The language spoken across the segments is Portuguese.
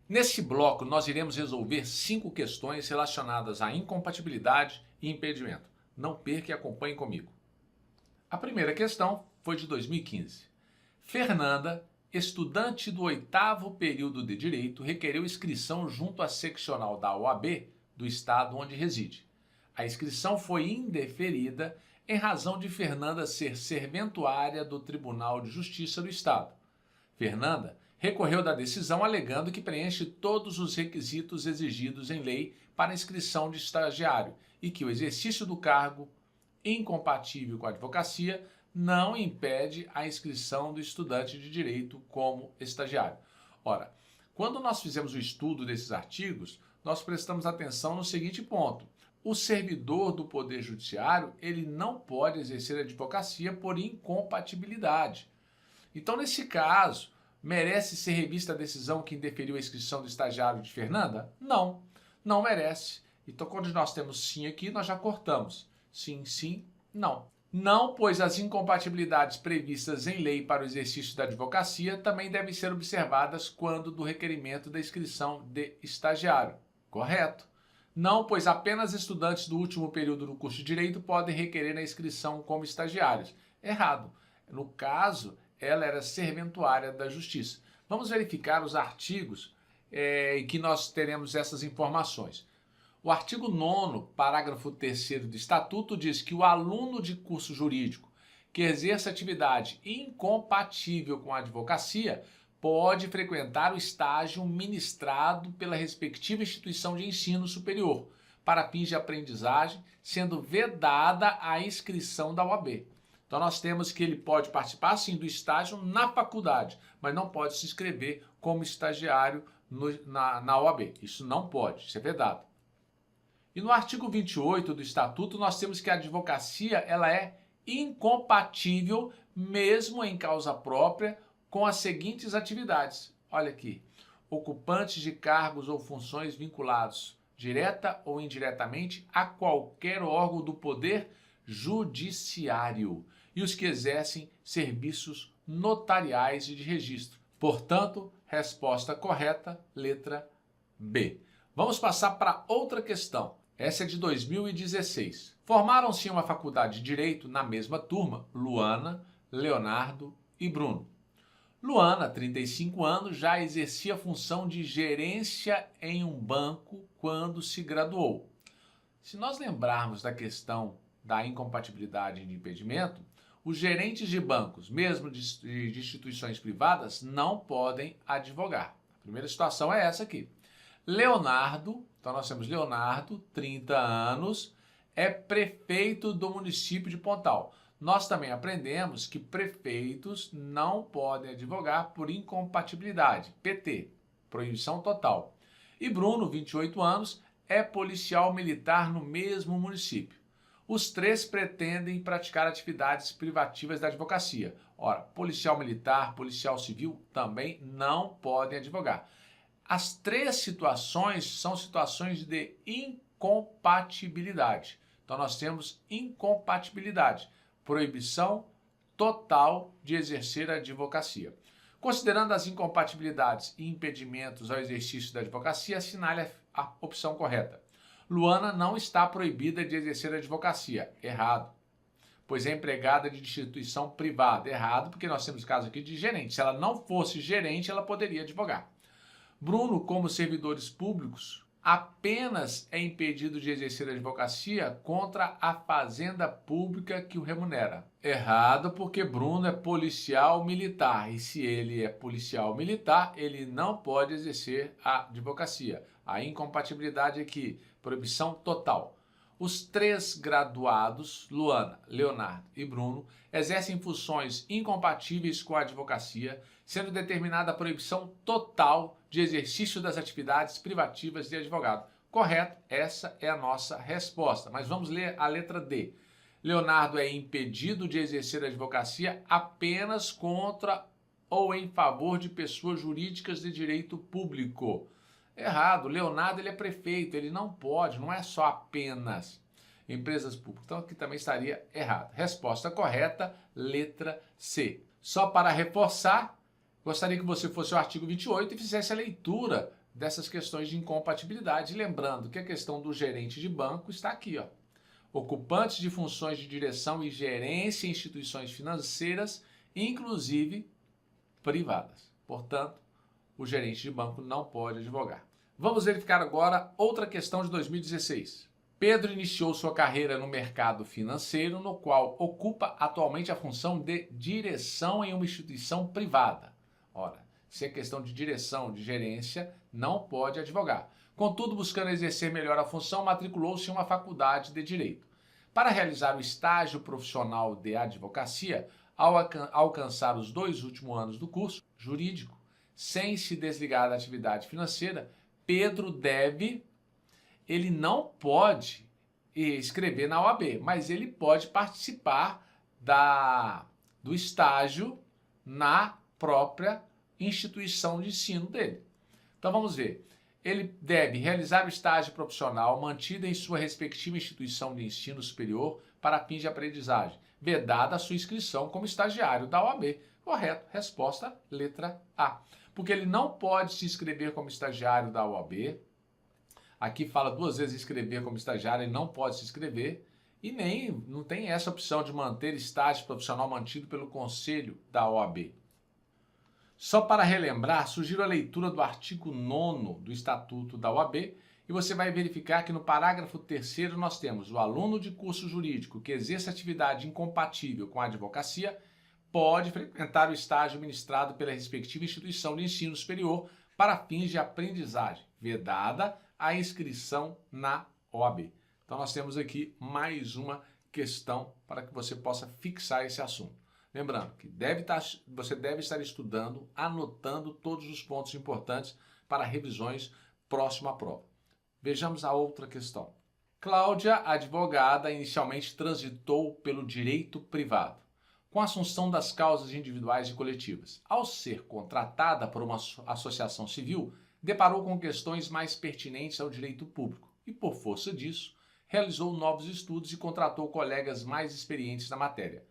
Neste bloco, nós iremos resolver 5 questões relacionadas à incompatibilidade e impedimento. Não perca e acompanhe comigo. A primeira questão foi de 2015. Fernanda, estudante do 8º período de Direito, requereu inscrição junto à seccional da OAB do estado onde reside. A inscrição foi indeferida em razão de Fernanda ser serventuária do Tribunal de Justiça do Estado. Fernanda recorreu da decisão alegando que preenche todos os requisitos exigidos em lei para inscrição de estagiário e que o exercício do cargo, incompatível com a advocacia, não impede a inscrição do estudante de direito como estagiário. Ora, quando nós fizemos o estudo desses artigos, nós prestamos atenção no seguinte ponto. O servidor do Poder Judiciário, ele não pode exercer a advocacia por incompatibilidade. Então, nesse caso, merece ser revista a decisão que indeferiu a inscrição do estagiário de Fernanda? Não, não merece. Então, quando nós temos sim aqui, nós já cortamos. Sim, sim, não. Não, pois as incompatibilidades previstas em lei para o exercício da advocacia também devem ser observadas quando do requerimento da inscrição de estagiário. Correto. Não, pois apenas estudantes do último período do curso de Direito podem requerer a inscrição como estagiários. Errado. No caso, ela era serventuária da Justiça. Vamos verificar os artigos em que nós teremos essas informações. O artigo 9º, parágrafo 3º do Estatuto diz que o aluno de curso jurídico que exerça atividade incompatível com a advocacia pode frequentar o estágio ministrado pela respectiva instituição de ensino superior para fins de aprendizagem, sendo vedada a inscrição da OAB. Então nós temos que ele pode participar sim do estágio na faculdade, mas não pode se inscrever como estagiário na OAB. Isso não pode, isso é vedado. E no artigo 28 do Estatuto nós temos que a advocacia ela é incompatível mesmo em causa própria com as seguintes atividades. Olha aqui, ocupantes de cargos ou funções vinculados direta ou indiretamente a qualquer órgão do Poder Judiciário e os que exercem serviços notariais e de registro. Portanto, resposta correta, letra B. Vamos passar para outra questão. Essa é de 2016. Formaram-se em uma faculdade de Direito na mesma turma Luana, Leonardo e Bruno. Luana, 35 anos, já exercia a função de gerência em um banco quando se graduou. Se nós lembrarmos da questão da incompatibilidade e de impedimento, os gerentes de bancos, mesmo de instituições privadas, não podem advogar. A primeira situação é essa aqui. Leonardo, então nós temos Leonardo, 30 anos, é prefeito do município de Pontal. Nós também aprendemos que prefeitos não podem advogar por incompatibilidade, PT, proibição total. E Bruno, 28 anos, é policial militar no mesmo município. Os três pretendem praticar atividades privativas da advocacia. Ora, policial militar, policial civil também não podem advogar. As três situações são situações de incompatibilidade. Então nós temos incompatibilidade. Proibição total de exercer a advocacia. Considerando as incompatibilidades e impedimentos ao exercício da advocacia, assinale a opção correta. Luana não está proibida de exercer a advocacia. Errado. Pois é empregada de instituição privada. Errado, porque nós temos caso aqui de gerente. Se ela não fosse gerente, ela poderia advogar. Bruno, como servidores públicos, apenas é impedido de exercer a advocacia contra a fazenda pública que o remunera. Errado, porque Bruno é policial militar e se ele é policial militar, ele não pode exercer a advocacia. A incompatibilidade é que proibição total. Os três graduados, Luana, Leonardo e Bruno, exercem funções incompatíveis com a advocacia, sendo determinada a proibição total de exercício das atividades privativas de advogado. Correto? Essa é a nossa resposta. Mas vamos ler a letra D. Leonardo é impedido de exercer a advocacia apenas contra ou em favor de pessoas jurídicas de direito público. Errado, Leonardo ele é prefeito, ele não pode, não é só apenas empresas públicas. Então aqui também estaria errado. Resposta correta, letra C. Só para reforçar, gostaria que você fosse ao artigo 28 e fizesse a leitura dessas questões de incompatibilidade. Lembrando que a questão do gerente de banco está aqui, ó. Ocupantes de funções de direção e gerência em instituições financeiras, inclusive privadas. Portanto, o gerente de banco não pode advogar. Vamos verificar agora outra questão de 2016. Pedro iniciou sua carreira no mercado financeiro, no qual ocupa atualmente a função de direção em uma instituição privada. Ora, se é questão de direção, de gerência, não pode advogar. Contudo, buscando exercer melhor a função, matriculou-se em uma faculdade de Direito. Para realizar o estágio profissional de advocacia, ao alcançar os 2 últimos anos do curso jurídico, sem se desligar da atividade financeira, Pedro ele não pode escrever na OAB, mas ele pode participar do estágio na própria instituição de ensino dele. Então vamos ver. Ele deve realizar o estágio profissional mantido em sua respectiva instituição de ensino superior para fins de aprendizagem, vedada a sua inscrição como estagiário da OAB. Correto. Resposta, letra A. Porque ele não pode se inscrever como estagiário da OAB. Aqui fala 2 vezes inscrever como estagiário, ele não pode se inscrever. E não tem essa opção de manter estágio profissional mantido pelo Conselho da OAB. Só para relembrar, sugiro a leitura do artigo 9º do Estatuto da OAB e você vai verificar que no parágrafo 3º nós temos: o aluno de curso jurídico que exerça atividade incompatível com a advocacia pode frequentar o estágio ministrado pela respectiva instituição de ensino superior para fins de aprendizagem, vedada a inscrição na OAB. Então nós temos aqui mais uma questão para que você possa fixar esse assunto. Lembrando que você deve estar estudando, anotando todos os pontos importantes para revisões próximo à prova. Vejamos a outra questão. Cláudia, advogada, inicialmente transitou pelo direito privado, com a assunção das causas individuais e coletivas. Ao ser contratada por uma associação civil, deparou com questões mais pertinentes ao direito público e, por força disso, realizou novos estudos e contratou colegas mais experientes na matéria.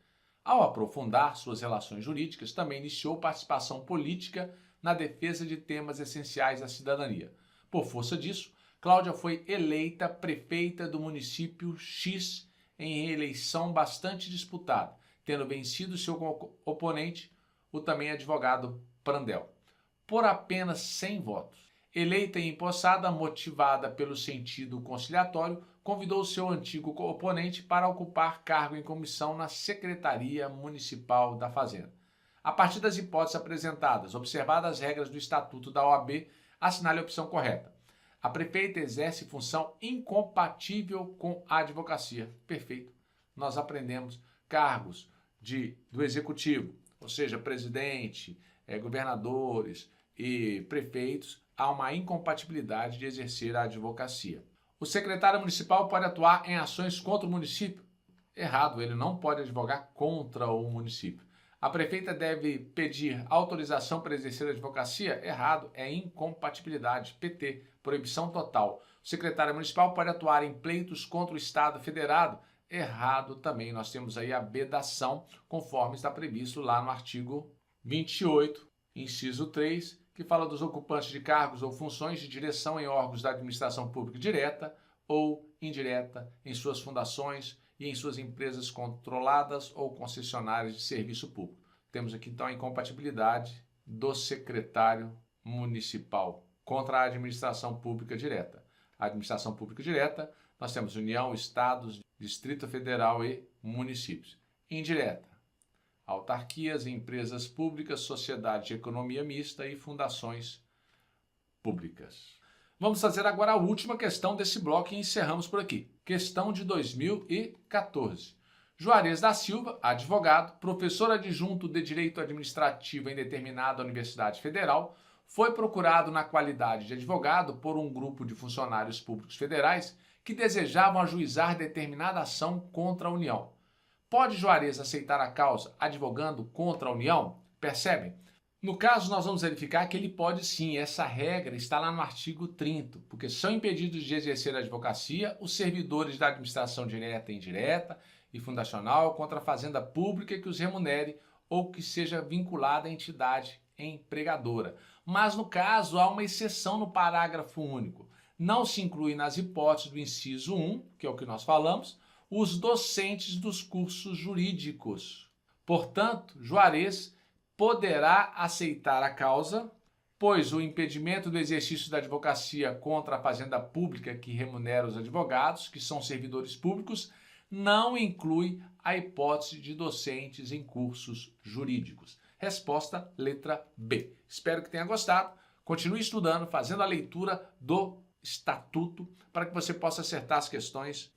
Ao aprofundar suas relações jurídicas, também iniciou participação política na defesa de temas essenciais à cidadania. Por força disso, Cláudia foi eleita prefeita do município X em eleição bastante disputada, tendo vencido seu oponente, o também advogado Prandel, por apenas 100 votos. Eleita e empossada, motivada pelo sentido conciliatório, convidou seu antigo oponente para ocupar cargo em comissão na Secretaria Municipal da Fazenda. A partir das hipóteses apresentadas, observadas as regras do Estatuto da OAB, assinale a opção correta. A prefeita exerce função incompatível com a advocacia. Perfeito. Nós aprendemos cargos do Executivo, ou seja, presidente, governadores e prefeitos, há uma incompatibilidade de exercer a advocacia. O secretário municipal pode atuar em ações contra o município? Errado, ele não pode advogar contra o município. A prefeita deve pedir autorização para exercer a advocacia? Errado, é incompatibilidade. PT, proibição total. O secretário municipal pode atuar em pleitos contra o Estado federado? Errado também. Nós temos aí a vedação, conforme está previsto lá no artigo 28, inciso 3, que fala dos ocupantes de cargos ou funções de direção em órgãos da administração pública direta ou indireta, em suas fundações e em suas empresas controladas ou concessionárias de serviço público. Temos aqui então a incompatibilidade do secretário municipal contra a administração pública direta. A administração pública direta, nós temos União, Estados, Distrito Federal e municípios. Indireta, autarquias, empresas públicas, sociedade de economia mista e fundações públicas. Vamos fazer agora a última questão desse bloco e encerramos por aqui. Questão de 2014. Juarez da Silva, advogado, professor adjunto de Direito Administrativo em determinada Universidade Federal, foi procurado na qualidade de advogado por um grupo de funcionários públicos federais que desejavam ajuizar determinada ação contra a União. Pode Juarez aceitar a causa advogando contra a União? Percebem? No caso, nós vamos verificar que ele pode sim. Essa regra está lá no artigo 30, porque são impedidos de exercer a advocacia os servidores da administração direta e indireta e fundacional contra a fazenda pública que os remunere ou que seja vinculada à entidade empregadora. Mas, no caso, há uma exceção no parágrafo único. Não se inclui nas hipóteses do inciso 1, que é o que nós falamos, os docentes dos cursos jurídicos. Portanto, Juarez poderá aceitar a causa, pois o impedimento do exercício da advocacia contra a fazenda pública que remunera os advogados, que são servidores públicos, não inclui a hipótese de docentes em cursos jurídicos. Resposta letra B. Espero que tenha gostado. Continue estudando, fazendo a leitura do Estatuto, para que você possa acertar as questões